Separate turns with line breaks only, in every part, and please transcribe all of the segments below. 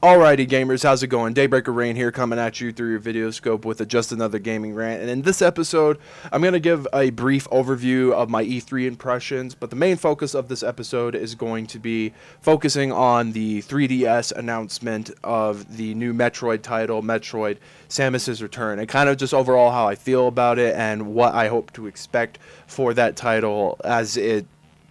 Alrighty gamers, how's it going? Daybreaker Rein here, coming at you through your video scope with a Just Another Gaming Rant. And in this episode, I'm going to give a brief overview of my E3 impressions, but the main focus of this episode is going to be focusing on the 3DS announcement of the new Metroid title, Metroid Samus' Return, and kind of just overall how I feel about it and what I hope to expect for that title as it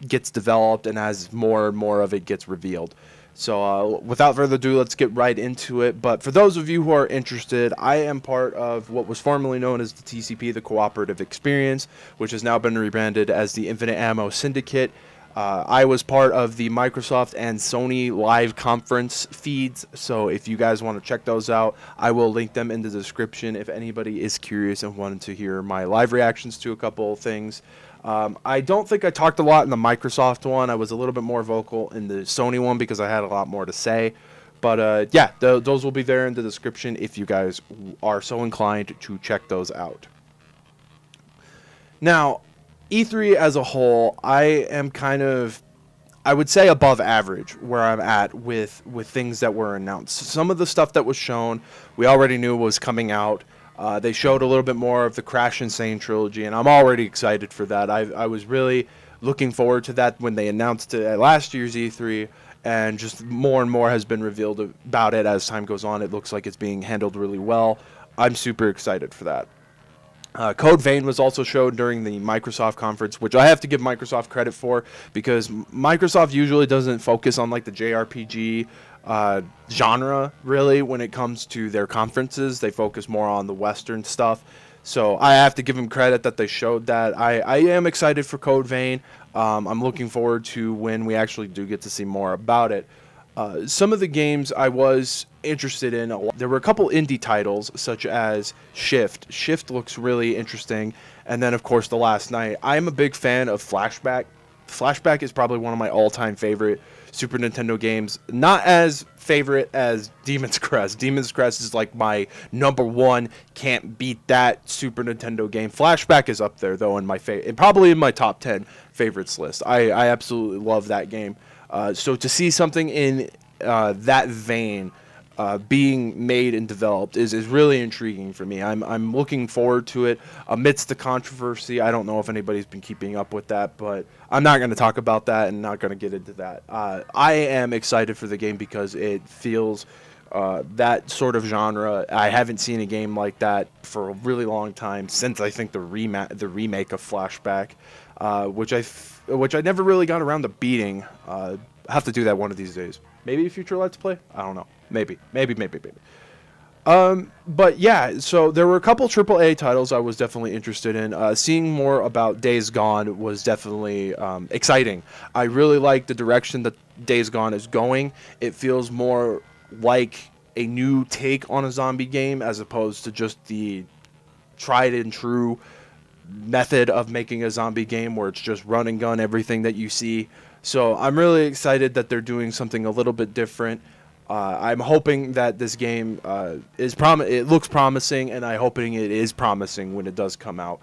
gets developed and as more and more of it gets revealed. So without further ado, let's get right into it. But for those of you who are interested, I am part of what was formerly known as the TCP, the Cooperative Experience, which has now been rebranded as the Infinite Ammo Syndicate. I was part of the Microsoft and Sony live conference feeds, so if you guys want to check those out, I will link them in the description if anybody is curious and wanted to hear my live reactions to a couple of things. I don't think I talked a lot in the Microsoft one. I was a little bit more vocal in the Sony one because I had a lot more to say. But yeah, those will be there in the description if you guys are so inclined to check those out. Now, E3 as a whole, I am kind of, I would say, above average where I'm at with things that were announced. Some of the stuff that was shown, we already knew was coming out. They showed a little bit more of the Crash Insane trilogy, and I'm already excited for that. I was really looking forward to that when they announced it at last year's E3, and just more and more has been revealed about it as time goes on. It looks like it's being handled really well. I'm super excited for that. Code Vein was also showed during the Microsoft conference, which I have to give Microsoft credit for because Microsoft usually doesn't focus on like the JRPG genre really when it comes to their conferences. They focus more on the Western stuff. So I have to give them credit that they showed that. I am excited for Code Vein. I'm looking forward to when we actually do get to see more about it. Some of the games I was interested in, there were a couple indie titles such as Shift. Shift looks really interesting. And then, of course, The Last Night. I'm a big fan of Flashback. Flashback is probably one of my all-time favorite Super Nintendo games. Not as favorite as Demon's Crest. Demon's Crest is like my #1. Can't beat that Super Nintendo game. Flashback is up there, though, in my probably in my top 10 favorites list. I absolutely love that game. So to see something in that vein being made and developed is really intriguing for me. I'm looking forward to it amidst the controversy. I don't know if anybody's been keeping up with that, but I'm not going to talk about that and not going to get into that. I am excited for the game because it feels that sort of genre. I haven't seen a game like that for a really long time, since I think the remake of Flashback, which I never really got around to beating. I have to do that one of these days. Maybe a future Let's Play? I don't know. Maybe. But yeah, so there were a couple AAA titles I was definitely interested in. Seeing more about Days Gone was definitely exciting. I really like the direction that Days Gone is going. It feels more like a new take on a zombie game as opposed to just the tried and true method of making a zombie game where it's just run and gun everything that you see. So I'm really excited that they're doing something a little bit different. I'm hoping that this game it looks promising, and I'm hoping it is promising when it does come out.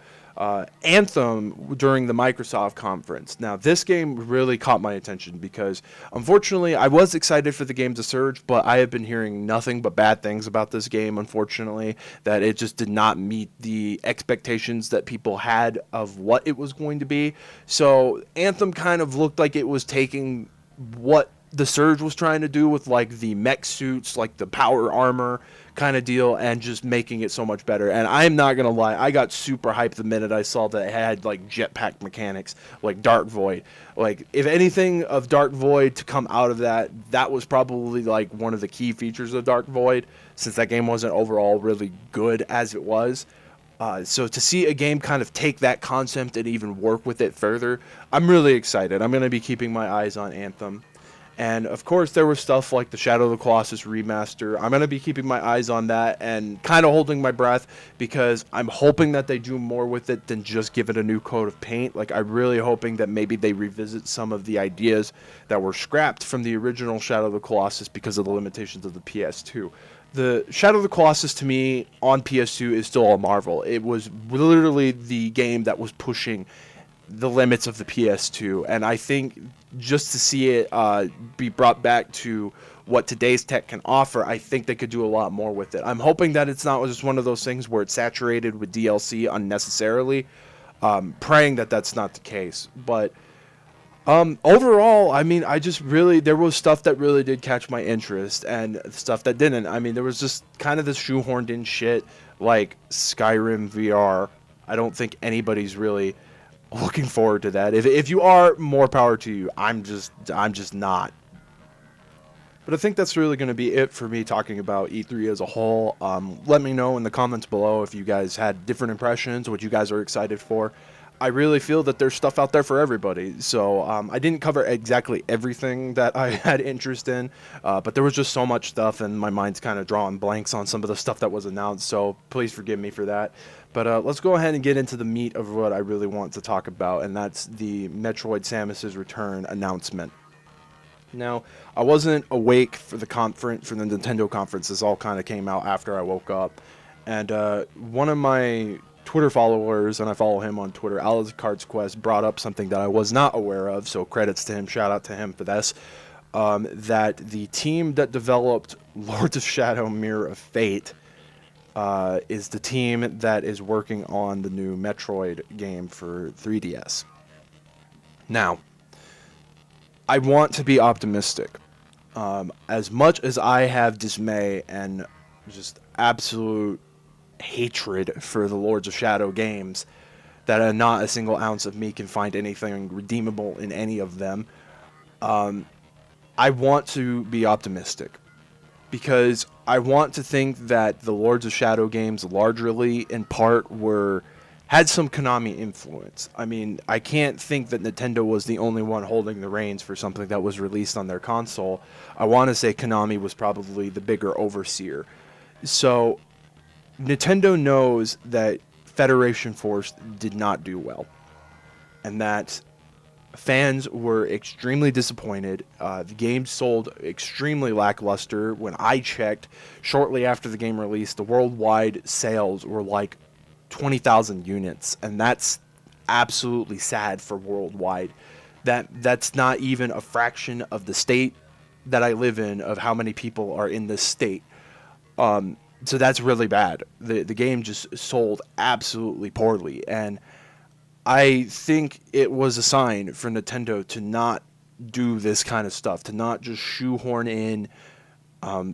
Anthem during the Microsoft conference. Now, this game really caught my attention because, unfortunately, I was excited for the game to surge, but I have been hearing nothing but bad things about this game, unfortunately, that it just did not meet the expectations that people had of what it was going to be. So, Anthem kind of looked like it was taking what the Surge was trying to do with like the mech suits, like the power armor kind of deal, and just making it so much better. And I'm not gonna lie, I got super hyped the minute I saw that it had like jetpack mechanics, like Dark Void. Like, if anything of Dark Void to come out of that, that was probably like one of the key features of Dark Void, since that game wasn't overall really good as it was. So to see a game kind of take that concept and even work with it further, I'm really excited. I'm gonna be keeping my eyes on Anthem. And, of course, there was stuff like the Shadow of the Colossus remaster. I'm going to be keeping my eyes on that and kind of holding my breath because I'm hoping that they do more with it than just give it a new coat of paint. Like, I'm really hoping that maybe they revisit some of the ideas that were scrapped from the original Shadow of the Colossus because of the limitations of the PS2. The Shadow of the Colossus, to me, on PS2 is still a marvel. It was literally the game that was pushing the limits of the PS2, and I think just to see it be brought back to what today's tech can offer, I think they could do a lot more with it. I'm hoping that it's not just one of those things where it's saturated with DLC unnecessarily. Praying that that's not the case. But overall, I mean, there was stuff that really did catch my interest and stuff that didn't. I mean, there was just kind of this shoehorned in shit like Skyrim VR. I don't think anybody's really looking forward to that. If you are, more power to you. I'm just not. But I think that's really going to be it for me talking about E3 as a whole. Let me know in the comments below if you guys had different impressions, what you guys are excited for. I really feel that there's stuff out there for everybody. So I didn't cover exactly everything that I had interest in, but there was just so much stuff, and my mind's kind of drawing blanks on some of the stuff that was announced, so please forgive me for that. But let's go ahead and get into the meat of what I really want to talk about, and that's the Metroid Samus' Return announcement. Now, I wasn't awake for the Nintendo conference. This all kind of came out after I woke up. And one of my Twitter followers, and I follow him on Twitter, Alex Cards Quest, brought up something that I was not aware of, so credits to him, shout out to him for this, that the team that developed Lords of Shadow Mirror of Fate is the team that is working on the new Metroid game for 3DS. Now, I want to be optimistic. As much as I have dismay and just absolute hatred for the Lords of Shadow games, that not a single ounce of me can find anything redeemable in any of them, I want to be optimistic. Because I want to think that the Lords of Shadow games largely, in part, had some Konami influence. I mean, I can't think that Nintendo was the only one holding the reins for something that was released on their console. I want to say Konami was probably the bigger overseer. So, Nintendo knows that Federation Force did not do well, and that fans were extremely disappointed. The game sold extremely lackluster. When I checked, shortly after the game released, the worldwide sales were like 20,000 units, and that's absolutely sad for worldwide. That's not even a fraction of the state that I live in, of how many people are in this state. So that's really bad. The game just sold absolutely poorly, and I think it was a sign for Nintendo to not do this kind of stuff, to not just shoehorn in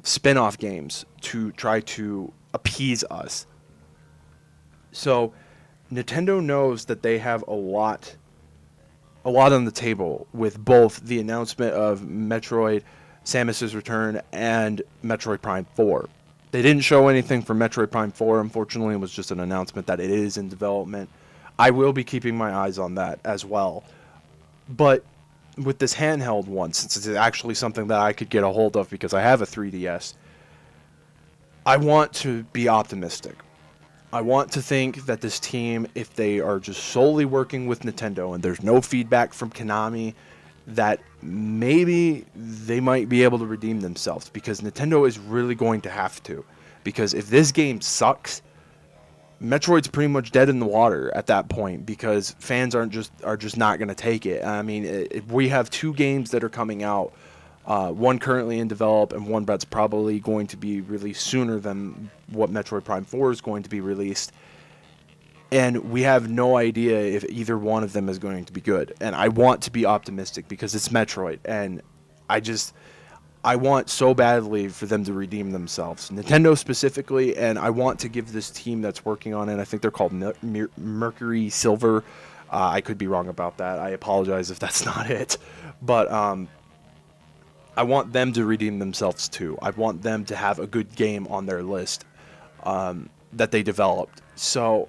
spin-off games to try to appease us. So Nintendo knows that they have a lot on the table with both the announcement of Metroid Samus' Return and Metroid Prime 4. They didn't show anything for Metroid Prime 4, unfortunately. It was just an announcement that it is in development. I will be keeping my eyes on that as well. But with this handheld one, since it's actually something that I could get a hold of because I have a 3DS, I want to be optimistic. I want to think that this team, if they are just solely working with Nintendo and there's no feedback from Konami, that maybe they might be able to redeem themselves, because Nintendo is really going to have to. Because if this game sucks, Metroid's pretty much dead in the water at that point, because fans are just not going to take it. I mean, we have two games that are coming out, one currently in develop and one that's probably going to be released sooner than what Metroid Prime 4 is going to be released. And we have no idea if either one of them is going to be good. And I want to be optimistic because it's Metroid. And I want so badly for them to redeem themselves. Nintendo specifically, and I want to give this team that's working on it, I think they're called Mercury Silver. I could be wrong about that. I apologize if that's not it. But I want them to redeem themselves too. I want them to have a good game on their list that they developed. So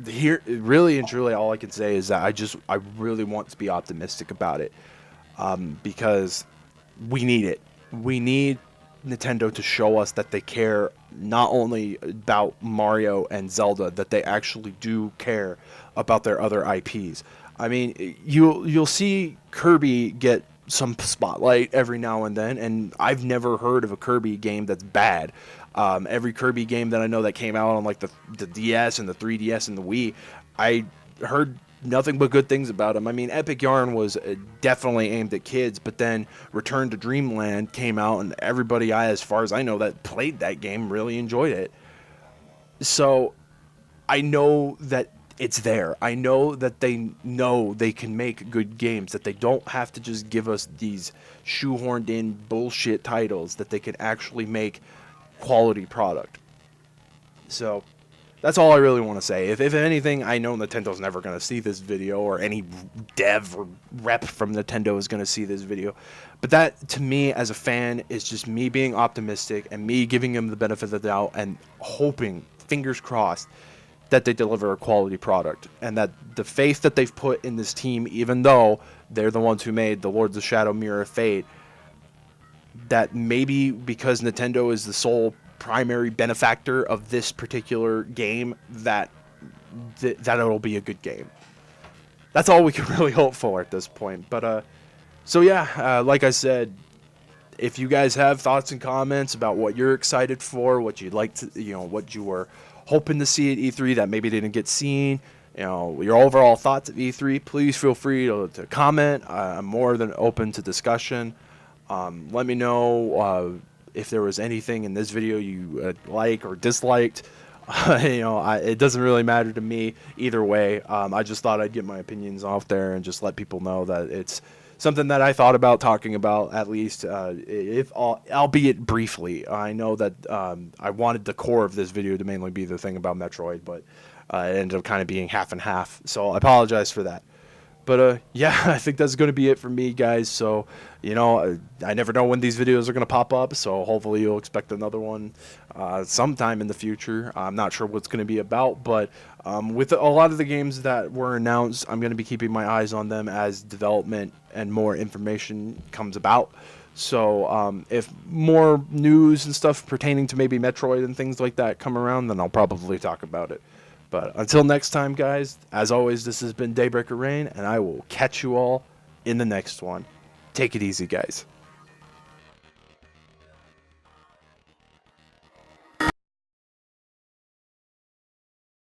here, really and truly, all I can say is that I really want to be optimistic about it, because we need it. We need Nintendo to show us that they care not only about Mario and Zelda, that they actually do care about their other IPs. I mean, you'll see Kirby get some spotlight every now and then, and I've never heard of a Kirby game that's bad. Every Kirby game that I know that came out on like the DS and the 3DS and the Wii, I heard nothing but good things about them. I mean, Epic Yarn was definitely aimed at kids, but then Return to Dreamland came out, and everybody, as far as I know, that played that game really enjoyed it. So I know that it's there. I know that they know they can make good games, that they don't have to just give us these shoehorned in bullshit titles, that they can actually make quality product. So that's all I really want to say. If anything, I know Nintendo's never going to see this video, or any dev or rep from Nintendo is going to see this video. But that, to me, as a fan, is just me being optimistic and me giving them the benefit of the doubt and hoping, fingers crossed, that they deliver a quality product. And that the faith that they've put in this team, even though they're the ones who made the Lords of Shadow Mirror of Fate, that maybe because Nintendo is the sole primary benefactor of this particular game, that it'll be a good game. That's all we can really hope for at this point. But so yeah, like I said, if you guys have thoughts and comments about what you're excited for, what you'd like to, what you were hoping to see at E3 that maybe didn't get seen, your overall thoughts of E3, please feel free to comment. I'm more than open to discussion. Let me know if there was anything in this video you like or disliked. It doesn't really matter to me either way. I just thought I'd get my opinions off there and just let people know that it's something that I thought about talking about, at least, if albeit briefly. I know that I wanted the core of this video to mainly be the thing about Metroid, but it ended up kind of being half and half. So I apologize for that. But yeah, I think that's going to be it for me, guys. So, I never know when these videos are going to pop up, so hopefully you'll expect another one sometime in the future. I'm not sure what's going to be about, but with a lot of the games that were announced, I'm going to be keeping my eyes on them as development and more information comes about. So if more news and stuff pertaining to maybe Metroid and things like that come around, then I'll probably talk about it. But until next time, guys, as always, this has been Daybreaker Rein, and I will catch you all in the next one. Take it easy, guys.